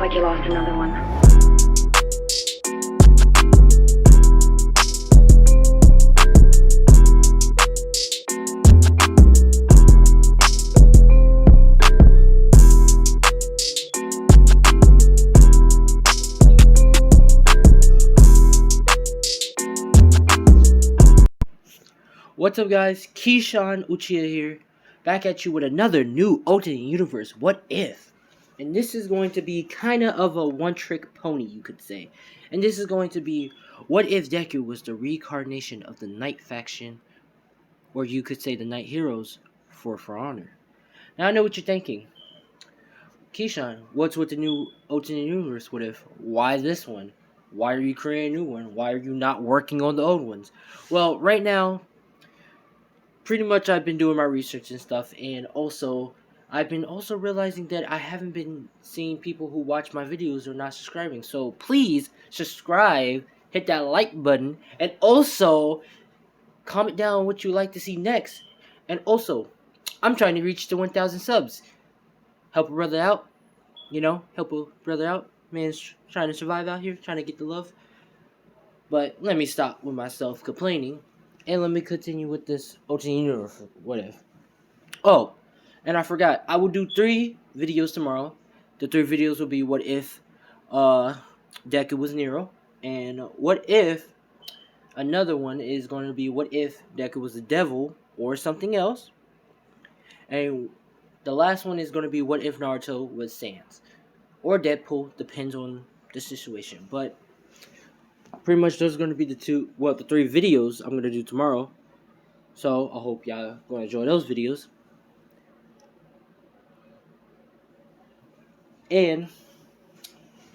like you lost another one. What's up, guys? Keyshawn Uchiha here, back at you with another new alternate universe What If. And this is going to be kind of a one-trick pony, you could say. And this is going to be, what if Deku was the reincarnation of the Knight faction, or you could say the Knight Heroes, for honor. Now I know what you're thinking. Keyshawn, what's with the new alternate universe What If? Why this one? Why are you creating a new one? Why are you not working on the old ones? Well, right now, pretty much I've been doing my research and stuff, and also I've been also realizing that I haven't been seeing people who watch my videos or not subscribing. So please subscribe, hit that like button, and also comment down what you like to see next. And also, I'm trying to reach the 1,000 subs. Help a brother out, help a brother out. Man's trying to survive out here, trying to get the love. But let me stop with myself complaining. And let me continue with this alternate universe What If. Oh, and I forgot. I will do 3 videos tomorrow. The 3 videos will be what if Deku was Nero. And what if another one is going to be what if Deku was the devil or something else. And the last one is going to be what if Naruto was Sans. Or Deadpool, depends on the situation. But pretty much those are going to be the 3 videos I'm going to do tomorrow. So I hope y'all going to enjoy those videos. And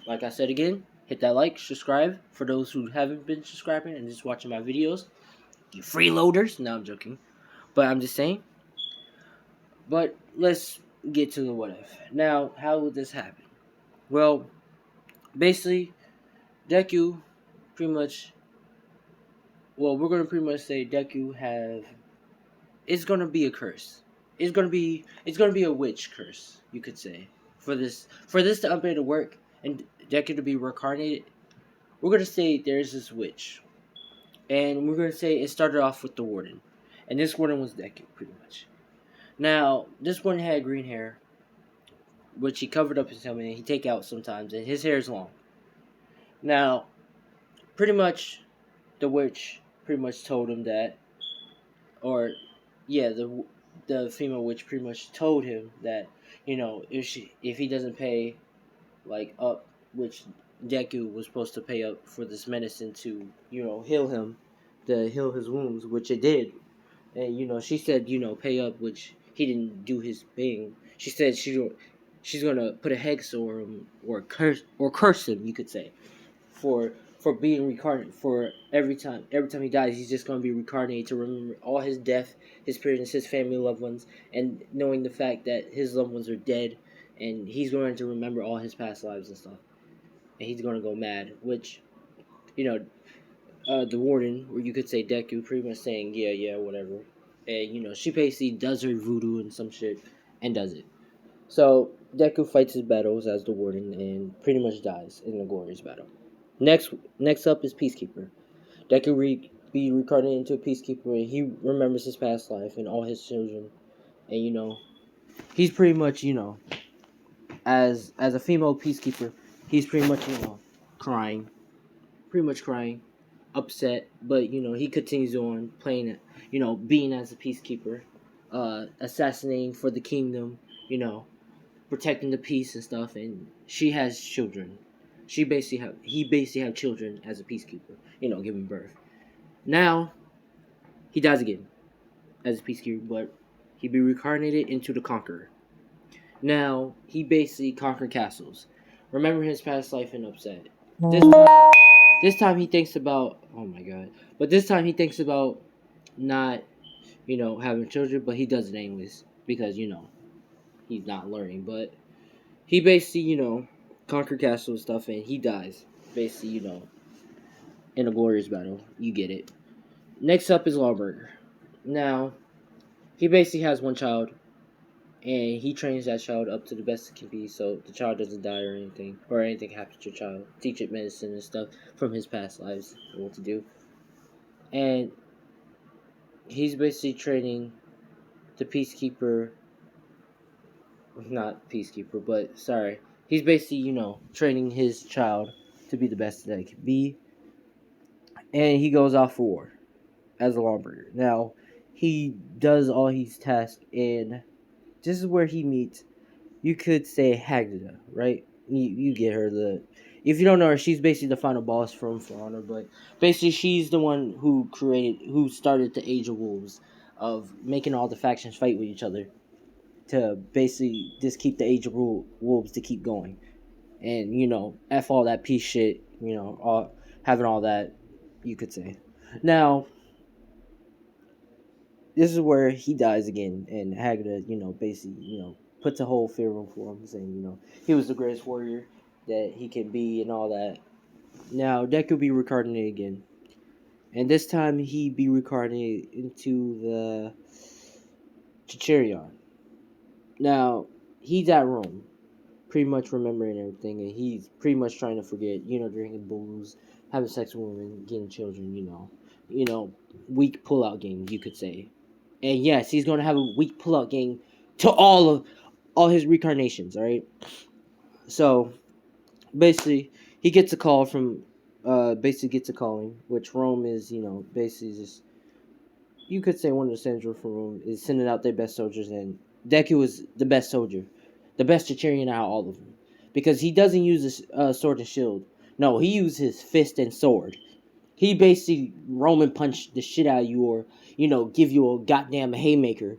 like I said again, hit that like, subscribe for those who haven't been subscribing and just watching my videos. You freeloaders. No, I'm joking. But I'm just saying. But let's get to the what if. Now, how would this happen? Well, basically, Deku pretty much, well, we're going to pretty much say Deku it's going to be a curse. It's going to be a witch curse, you could say. For this to upgrade to work and Deku to be reincarnated, we're going to say there's this witch. And we're going to say it started off with the warden. And this warden was Deku, pretty much. Now, this warden had green hair, which he covered up his helmet and he take out sometimes, and his hair is long. Now, pretty much, the witch pretty much told him that, or, yeah, the female witch pretty much told him that, if he doesn't pay, up, which Deku was supposed to pay up for this medicine to, heal him, to heal his wounds, which it did. And, she said, pay up, which he didn't do his thing. She said she's gonna put a hex or him, or curse him, you could say, for being reincarnated. For every time he dies, he's just gonna be reincarnated to remember all his death, his parents, his family, loved ones, and knowing the fact that his loved ones are dead, and he's going to remember all his past lives and stuff, and he's gonna go mad. Which, the warden, or you could say Deku, pretty much saying yeah, whatever, and she basically does her voodoo and some shit and does it. So Deku fights his battles as the warden and pretty much dies in the glorious battle. Next up is Peacekeeper. Deku be reincarnated into a Peacekeeper, and he remembers his past life and all his children, and he's pretty much as a female Peacekeeper, he's pretty much crying, upset, but he continues on playing it, being as a Peacekeeper, assassinating for the kingdom, protecting the peace and stuff, and she has children. He basically have children as a Peacekeeper, giving birth. Now, he dies again as a Peacekeeper, but he be reincarnated into the Conqueror. Now, he basically conquered castles. Remember his past life and upset. This time he thinks about, oh my god, but this time he thinks about not, having children, but he does it anyways, because, he's not learning, but he basically, conquered castle and stuff, and he dies, basically, in a glorious battle. You get it. Next up is Lawbringer. Now, he basically has one child, and he trains that child up to the best it can be, so the child doesn't die or anything happens to your child. Teach it medicine and stuff from his past lives and what to do. And he's basically training the peacekeeper, not peacekeeper, but sorry, he's basically training his child to be the best that it can be, and he goes off for war as a Lawbringer. Now he does all he's tasked, and this is where he meets, you could say, Hagda, right? You get her. If you don't know her, she's basically the final boss from For Honor, but basically she's the one who started the Age of Wolves, of making all the factions fight with each other to basically just keep the Age of Wolves to keep going, and f all that peace shit, having all that, you could say. Now this is where he dies again, and Hagda, basically, puts a whole fear room for him, saying, he was the greatest warrior that he can be and all that. Now, Deku be reincarnated again. And this time, he be reincarnated into the Centurion. Now, he's at Rome, pretty much remembering everything, and he's pretty much trying to forget, drinking booze, having sex with women, getting children, weak pull-out games, you could say. And yes, he's going to have a weak pull-out game to all his reincarnations, alright? So, basically, he gets a call from, gets a calling, which Rome is, basically just, you could say one of the central for Rome is sending out their best soldiers, and Deku is the best soldier. The best Centurion out of all of them. Because he doesn't use a sword and shield. No, he uses his fist and sword. He basically Roman punch the shit out of you, or, give you a goddamn haymaker,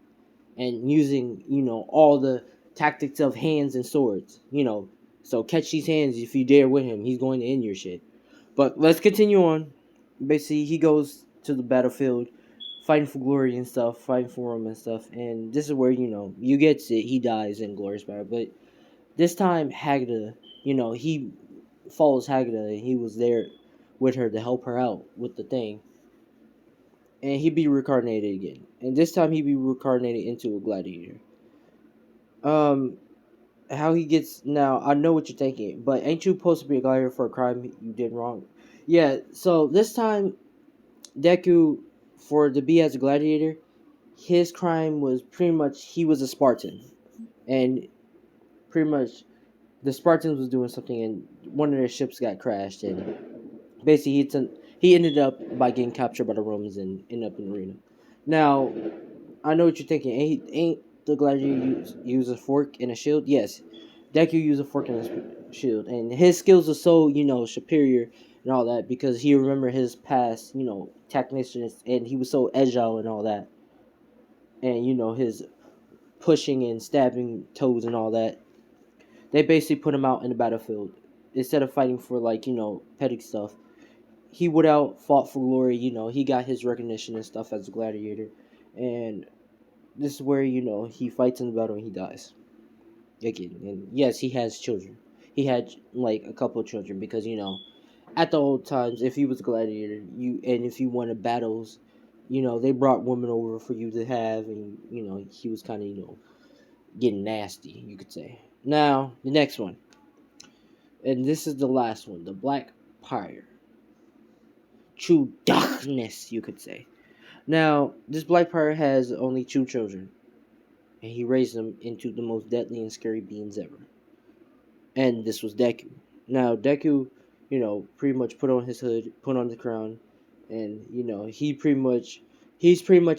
and using, all the tactics of hands and swords, So catch these hands if you dare with him. He's going to end your shit. But let's continue on. Basically, he goes to the battlefield, fighting for glory and stuff, fighting for him and stuff. And this is where, you get it. He dies in glorious battle. But this time, Hagda, he follows Hagda, and he was there with her to help her out with the thing. And he'd be reincarnated again. And this time he'd be reincarnated into a gladiator. How he gets, now, I know what you're thinking, but ain't you supposed to be a gladiator for a crime you did wrong? Yeah, so this time, Deku, for to be as a gladiator, his crime was pretty much, he was a Spartan. And pretty much, the Spartans was doing something, and one of their ships got crashed, and basically he ended up by getting captured by the Romans and ended up in the arena. Now, I know what you're thinking. Ain't the gladiator use a fork and a shield? Yes, Deku used a fork and a shield, and his skills are so superior and all that because he remembered his past technicians, and he was so agile and all that, and his pushing and stabbing toes and all that. They basically put him out in the battlefield instead of fighting for petty stuff. He would out fought for glory. He got his recognition and stuff as a gladiator, and this is where he fights in the battle and he dies again. And yes, he has children. He had like a couple of children because at the old times, if he was a gladiator, if you wanted battles, they brought women over for you to have, and he was kind of getting nasty, you could say. Now the next one, and this is the last one, the Black Pyre. True darkness, you could say. Now, this Black Pyre has only 2 children, and he raised them into the most deadly and scary beings ever. And this was Deku. Now, Deku, pretty much put on his hood, put on the crown, and, he's pretty much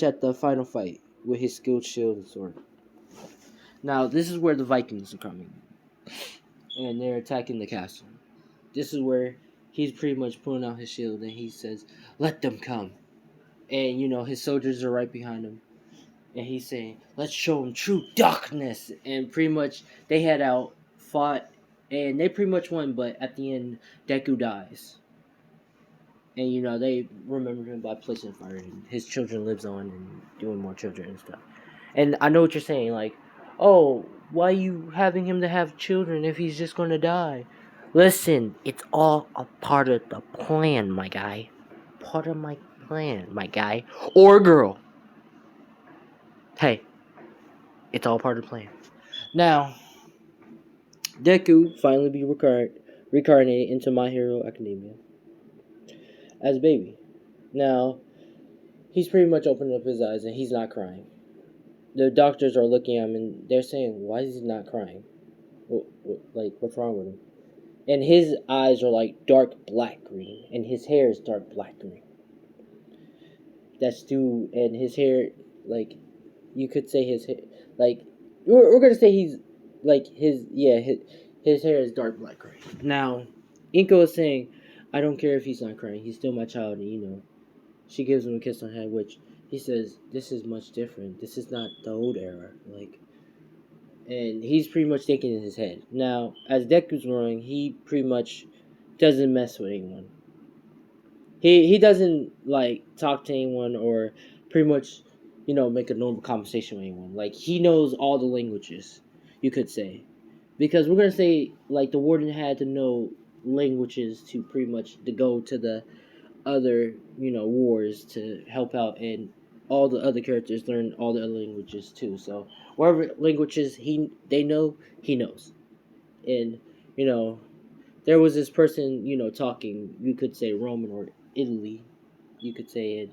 at the final fight with his skilled shield and sword. Now, this is where the Vikings are coming, and they're attacking the castle. This is where he's pretty much pulling out his shield, and he says, "Let them come." And, his soldiers are right behind him. And he's saying, "Let's show them true darkness." And pretty much, they had out, fought, and they pretty much won. But at the end, Deku dies. And, they remember him by placing fire. And his children lives on and doing more children and stuff. And I know what you're saying. Like, oh, why are you having him to have children if he's just going to die? Listen, it's all a part of the plan, my guy. Part of my plan, my guy. Or girl. Hey, It's all part of the plan. Now, Deku finally be reincarnated into My Hero Academia as a baby. Now, he's pretty much opening up his eyes and he's not crying. The doctors are looking at him and they're saying, "Why is he not crying? What's wrong with him?" And his eyes are like dark black green, and his hair is dark black green. That's due, and his hair, like, you could say his hair, like, we're gonna say he's, like, his hair is dark black green. Now, Inko is saying, "I don't care if he's not crying, he's still my child," and, she gives him a kiss on the head, which he says, "This is much different. This is not the old era." And he's pretty much thinking in his head. Now, as Deku's growing, he pretty much doesn't mess with anyone. He doesn't like talk to anyone or pretty much, make a normal conversation with anyone. Like, he knows all the languages, you could say. Because we're gonna say like the warden had to know languages to pretty much to go to the other, wars to help out, and all the other characters learn all the other languages too. So whatever languages they know, he knows. And, you know, there was this person, talking, you could say Roman or Italy, you could say it.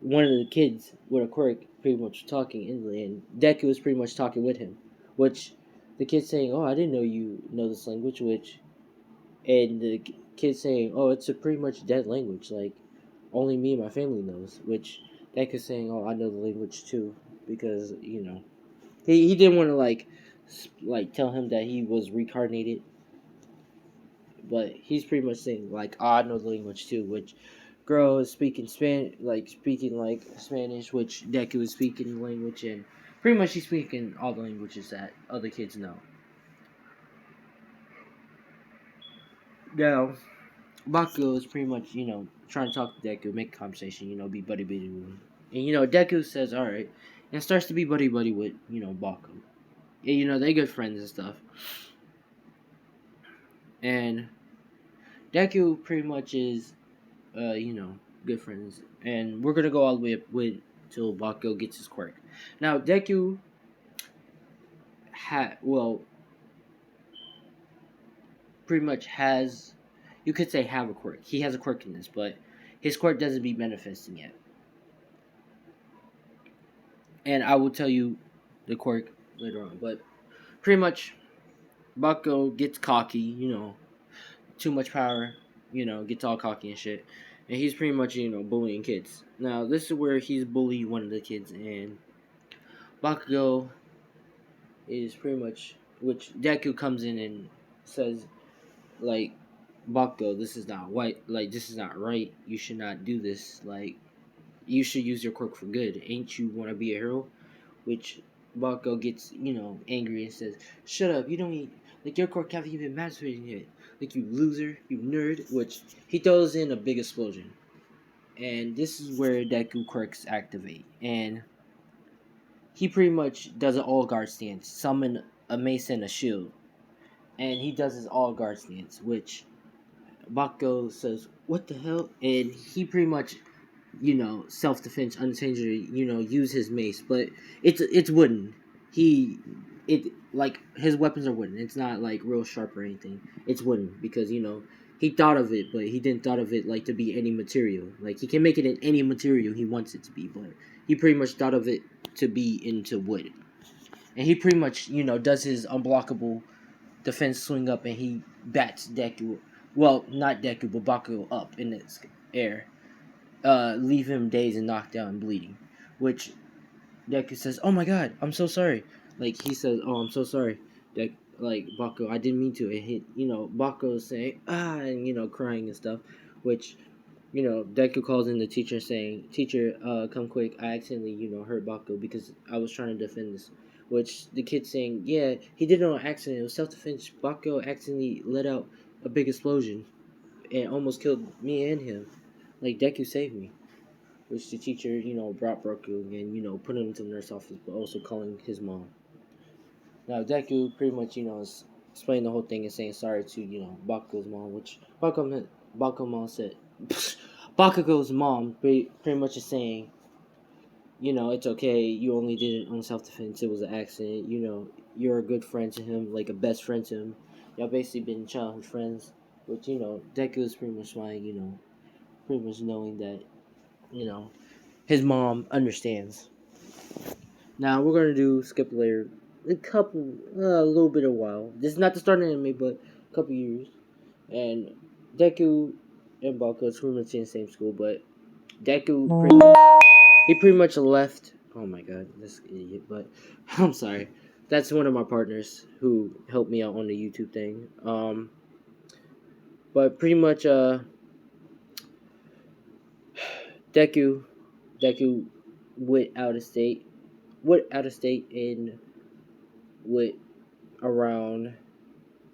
One of the kids with a quirk pretty much talking Italy, and Deku was pretty much talking with him, which the kid saying, "Oh, I didn't know you know this language," and the kid saying, "Oh, it's a pretty much dead language, like only me and my family knows," which Deku's saying, "Oh, I know the language too," because, he didn't want to tell him that he was reincarnated, but he's pretty much saying like, "Oh, I know the language too," which girl is speaking speaking like Spanish, which Deku is speaking the language, and pretty much he's speaking all the languages that other kids know. Now, Bakugo is pretty much, trying to talk to Deku, make a conversation, be buddy buddy with him. And, Deku says, "Alright," and starts to be buddy buddy with, Bakugo. And, they good friends and stuff. And Deku pretty much is, good friends. And we're gonna go all the way up with till Bakugo gets his quirk. Now, Deku pretty much has, you could say, have a quirk. He has a quirk in this, but his quirk doesn't be manifesting yet. And I will tell you the quirk later on. But pretty much, Bakugo gets cocky, too much power, gets all cocky and shit. And he's pretty much, bullying kids. Now, this is where he's bullying one of the kids, and Bakugo is pretty much, which Deku comes in and says, like, "Bakugo, this is not this is not right. You should not do this. Like, you should use your quirk for good. Ain't you want to be a hero?" Which Bakugo gets, angry and says, "Shut up, you don't your quirk haven't even masturbated yet. Like, you loser, you nerd," which he throws in a big explosion. And this is where Deku quirks activate. And he pretty much does an all guard stance, summon a mace and a shield. And he does his all guard stance, which Bakugo says, "What the hell?" And he pretty much, self defense, unintentionally, use his mace, but it's wooden. His weapons are wooden. It's not like real sharp or anything. It's wooden because he thought of it, but he didn't thought of it like to be any material. Like, he can make it in any material he wants it to be, but he pretty much thought of it to be into wood. And he pretty much, does his unblockable defense swing up, and he bats Deku. Well, not Deku, but Bakugo up in the air. Leave him dazed and knocked down and bleeding. Which Deku says, "Oh my god, I'm so sorry." Like, he says, "Oh, I'm so sorry." Bakugo, "I didn't mean to." And Bakugo saying, "Ah," and, crying and stuff. Which, Deku calls in the teacher saying, "Teacher, come quick. I accidentally, hurt Bakugo because I was trying to defend this." Which the kid saying, "Yeah, he did it on accident. It was self-defense. Bakugo accidentally let out a big explosion and almost killed me and him. Like, Deku saved me." Which the teacher, brought Bakugo and, put him to the nurse office, but also calling his mom. Now, Deku pretty much, is explaining the whole thing and saying sorry to, Bakugo's mom, which Bakugo's mom said, Bakugo's mom pretty much is saying, it's okay. You only did it on self-defense. It was an accident. You're a good friend to him, like a best friend to him. Y'all basically been childhood friends. Which, Deku is pretty much like, pretty much knowing that, you know, his mom understands. Now we're gonna do skip layer a little bit of a while. This is not the start of anime, but a couple years. And Deku and Bakugo is pretty much in the same school, but he pretty much left. Oh my god, this idiot! But I'm sorry. That's one of my partners who helped me out on the YouTube thing. But pretty much Deku Deku went out of state and went around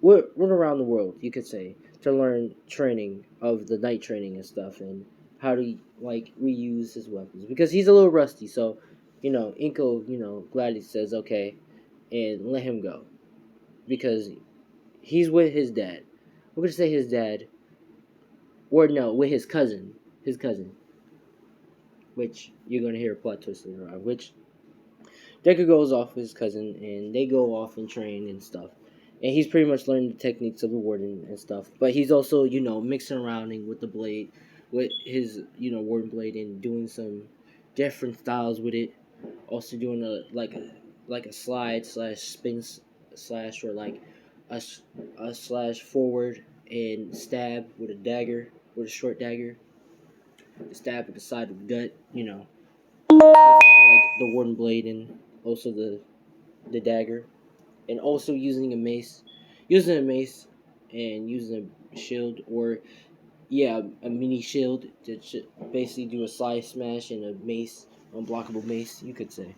went around the world, you could say, to learn training of the night training and stuff, and how to like reuse his weapons because he's a little rusty. So, Inko, Gladiator says okay, and let him go because he's with his dad. We're gonna say his dad, or no, with his cousin, which you're gonna hear a plot twist later on, which Deku goes off with his cousin, and they go off and train and stuff. And he's pretty much learning the techniques of the warden and stuff. But he's also, mixing around with the blade, with his, warden blade, and doing some different styles with it. Also doing a slide slash spin slash, or like a slash forward and stab with a dagger, with a short dagger. Stab at the side of the gut, like the warden blade and also the dagger, and also using a mace and using a shield, or a mini shield to basically do a slide smash and a mace, unblockable mace, you could say.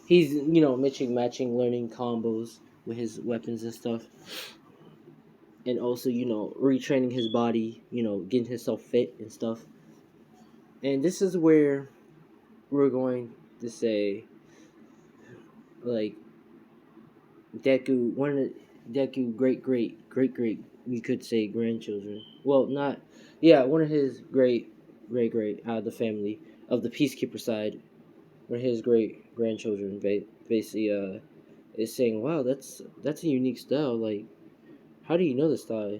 He's matching, learning combos with his weapons and stuff, and also retraining his body, getting himself fit and stuff. And this is where we're going to say, like, one of Deku great, you could say, grandchildren. Well, not, one of his great out of the family of the peacekeeper side. One of his great grandchildren basically is saying, "Wow, that's a unique style. Like, how do you know this style?"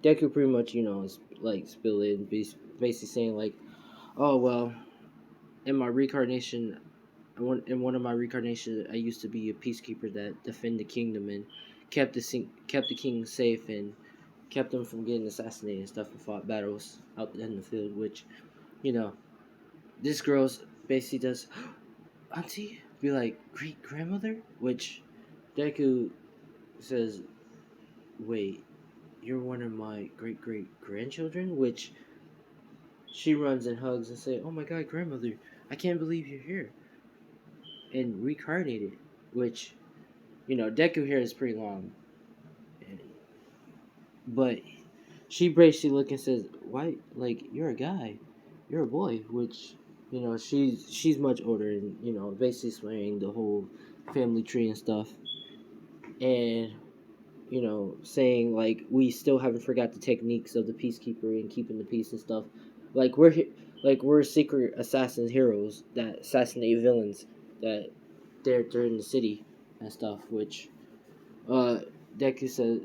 Deku pretty much is like spill it and basically saying like, "Oh well, in my reincarnation." In one of my reincarnations, I used to be a peacekeeper that defended the kingdom and kept the king safe and kept them from getting assassinated and stuff, and fought battles out in the field. Which, you know, this girl's basically does, auntie, be like great grandmother, which Deku says, wait, you're one of my great grandchildren, which she runs and hugs and say, oh my god, grandmother, I can't believe you're here and reincarnated, which, Deku hair is pretty long, but she basically looks and says, "Why? Like, you're a guy, you're a boy," which, she's much older, and basically swearing the whole family tree and stuff, and saying like we still haven't forgot the techniques of the peacekeeper and keeping the peace and stuff, like we're secret assassins heroes that assassinate villains that they're in the city and stuff, which uh, Deku said,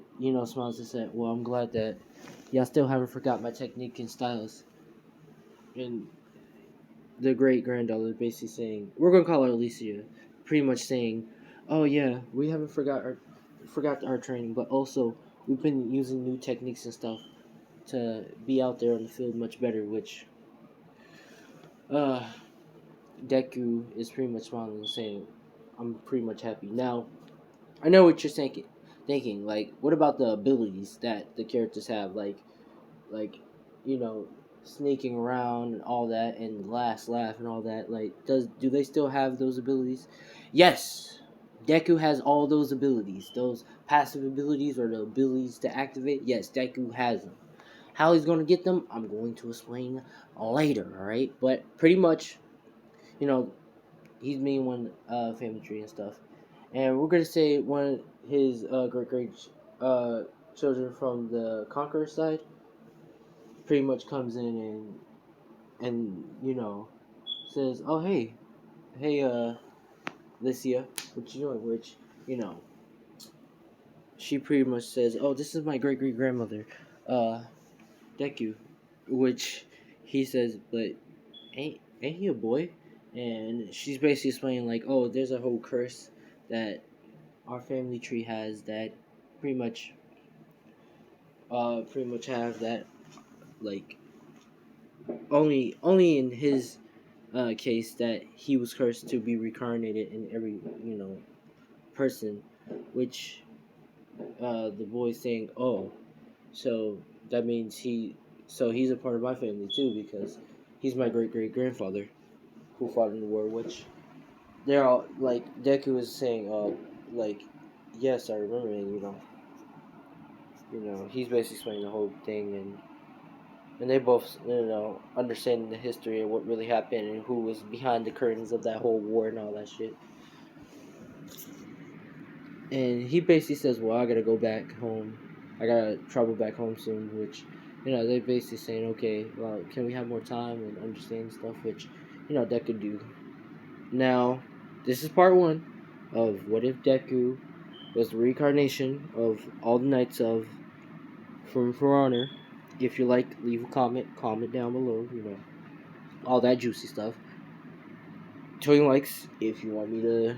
smiles and said, well, I'm glad that y'all still haven't forgot my technique and styles. And the great granddaughter basically saying, we're gonna call her Alicia, pretty much saying, oh yeah, we haven't forgot our training, but also we've been using new techniques and stuff to be out there on the field much better, which uh, Deku is pretty much smiling and saying, I'm pretty much happy. Now, I know what you're thinking, like, what about the abilities that the characters have, like, you know, sneaking around and all that, and last laugh and all that, like, do they still have those abilities? Yes, Deku has all those abilities, those passive abilities, or the abilities to activate. Yes, Deku has them. How he's going to get them, I'm going to explain later, alright? But pretty much, you know, he's mean one family tree and stuff. And we're gonna say one of his great children from the Conqueror side pretty much comes in and says, "Oh hey, hey, Licia, what you doing? Which, you know, she pretty much says, oh, this is my great great grandmother, Deku, which he says, but ain't he a boy? And she's basically explaining like, oh, there's a whole curse that our family tree has that pretty much have that like only in his case that he was cursed to be reincarnated in every person, which the boy's saying, oh, so that means he's a part of my family too because he's my great great grandfather who fought in the war, which they're all like Deku is saying, like, yes, I remember, and he's basically explaining the whole thing, and they both understanding the history of what really happened and who was behind the curtains of that whole war and all that shit. And he basically says, "Well, I gotta go back home. I gotta travel back home soon." Which, they basically saying, "Okay, well, can we have more time and understand stuff?" Which, Deku do. Now, this is part one of what if Deku was the reincarnation of all the knights of from For Honor. If you like, leave a comment down below. All that juicy stuff. Dirty likes if you want me to,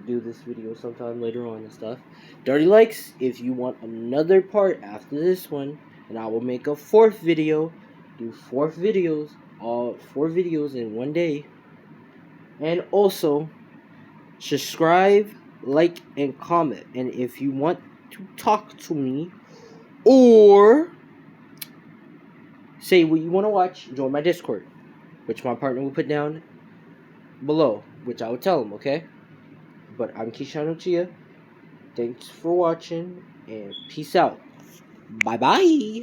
do this video sometime later on and stuff. Dirty likes if you want another part after this one, and I will make a fourth video. Do all 4 videos in one day. And also, subscribe, like, and comment. And if you want to talk to me, or say what you want to watch, join my Discord, which my partner will put down below, which I will tell him, okay? But I'm Kishano Chia. Thanks for watching, and peace out. Bye-bye.